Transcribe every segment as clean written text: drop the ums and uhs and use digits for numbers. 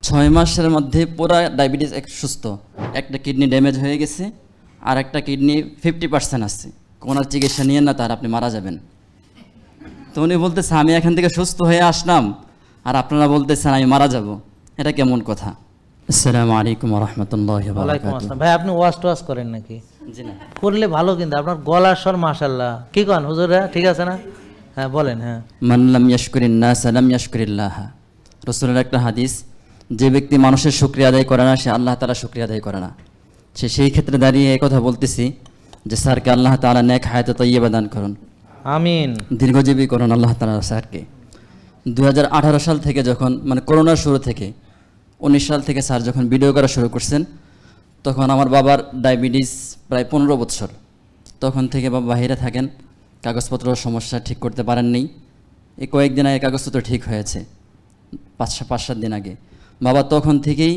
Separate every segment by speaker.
Speaker 1: 6 মাসের মধ্যে পুরা ডায়াবেটিস সুস্থ, একটা কিডনি ড্যামেজ হয়ে গেছে আর একটা কিডনি 50% আছে, কোন চিকিৎসা নিয়েন না, তার আপনি মারা যাবেন। তো উনি বলতেছে আমি এখান থেকে সুস্থ হয়ে আসলাম আর আপনারা বলতেছেন আমি মারা যাব, এটা কেমন কথা? আসসালামু আলাইকুম ওয়া রাহমাতুল্লাহি ওয়া বারাকাতুহু।
Speaker 2: ভাই আপনি ওয়াজ করেন নাকি?
Speaker 1: জি না,
Speaker 2: করলে ভালো, কিন্তু আপনার গলার স্বর মাশাআল্লাহ। কি কন হুজুরা, ঠিক আছে না? হ্যাঁ বলেন। হ্যাঁ,
Speaker 1: মান লাম ইয়াশকুরিন নাস লাম ইয়াশকুরিল্লাহ, রাসূলের একটা হাদিস, যে ব্যক্তি মানুষের শুকরিয়া আদায় করে না সে আল্লাহ তাআলা শুকরিয়া আদায় করে না। সেই ক্ষেত্রে দাঁড়িয়ে এই কথা বলতেছি যে স্যারকে আল্লাহ তাআলা নেক হায়াতে তাইয়্যিবা দান করুন,
Speaker 2: আমিন,
Speaker 1: দীর্ঘজীবী করুন আল্লাহ তাআলা স্যারকে। 2018 সাল থেকে যখন করোনার শুরু থেকে 19 সাল থেকে স্যার যখন ভিডিও করা শুরু করছেন, তখন আমার বাবার ডায়াবেটিস প্রায় 15 বছর। তখন থেকে বাবা বাইরে থাকেন, কাগজপত্র সমস্যা ঠিক করতে পারেননি। এই কয়েকদিন আগে কাগজপত্র ঠিক হয়েছে, 5-7 দিন আগে। বাবা তখন থেকেই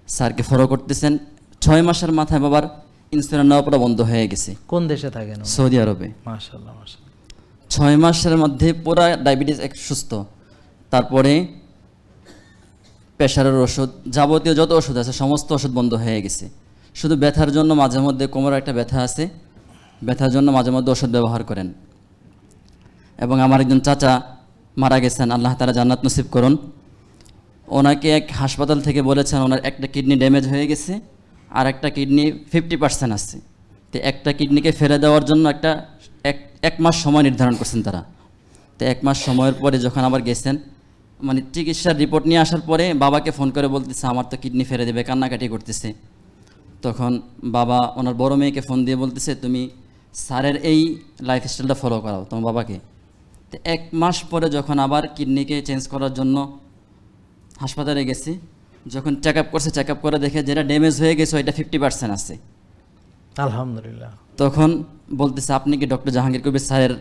Speaker 1: স্যারকে ফলো করতেছেন। 6 মাসের মাথায় বাবার ইনসুলিন নেওয়া পুরো বন্ধ হয়ে গেছে।
Speaker 2: কোন দেশে থাকেন?
Speaker 1: সৌদি আরবে।
Speaker 2: মাশাআল্লাহ মাশাআল্লাহ।
Speaker 1: 6 মাসের মধ্যে পুরা ডায়াবেটিস সুস্থ। তারপরে প্রেশারের ওষুধ, যাবতীয় যত ওষুধ আছে সমস্ত ওষুধ বন্ধ হয়ে গেছে। শুধু ব্যথার জন্য মাঝে মধ্যে কোমরে একটা ব্যথা আছে, ব্যথার জন্য মাঝে মধ্যে ওষুধ ব্যবহার করেন। এবং আমার একজন চাচা মারা গেছেন, আল্লাহ তাআলা জান্নাত নসিব করুন। ওনাকে এক হাসপাতাল থেকে বলেছেন ওনার একটা কিডনি ড্যামেজ হয়ে গেছে আর একটা কিডনি 50% আছে। তো একটা কিডনিকে ফেলে দেওয়ার জন্য এক মাস সময় নির্ধারণ করছেন তারা। তো 1 মাস সময়ের পরে যখন আবার গেছেন, চিকিৎসার রিপোর্ট নিয়ে আসার পরে বাবাকে ফোন করে বলতেছে আমার তো কিডনি ফেলে দেবে, কান্নাকাটি করতেছে। তখন বাবা ওনার বড় মেয়েকে ফোন দিয়ে বলতেছে তুমি স্যারের এই লাইফস্টাইলটা ফলো করাও তোমার বাবাকে। তো 1 মাস পরে যখন আবার কিডনিকে চেঞ্জ করার জন্য হাসপাতালে গেছি, যখন চেক আপ করছে, চেক আপ করে দেখে যেটা ড্যামেজ হয়ে গেছে ওইটা 50% আছে।
Speaker 2: আলহামদুলিল্লাহ।
Speaker 1: তখন বলতেছে আপনি কি ডক্টর জাহাঙ্গীর কবির স্যারের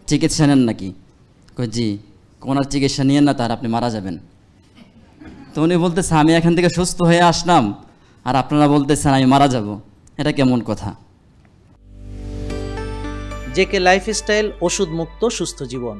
Speaker 1: চিকিৎসা নেন নাকি? কই জি। কোনার চিকিৎসা নিয়েন না, তার আপনি মারা যাবেন। তো উনি বলতেছে আমি এখান থেকে সুস্থ হয়ে আসলাম আর আপনারা বলতেছেন আমি মারা যাব, এটা কেমন কথা?
Speaker 2: জেকে লাইফস্টাইল, ওষুধ মুক্ত সুস্থ জীবন।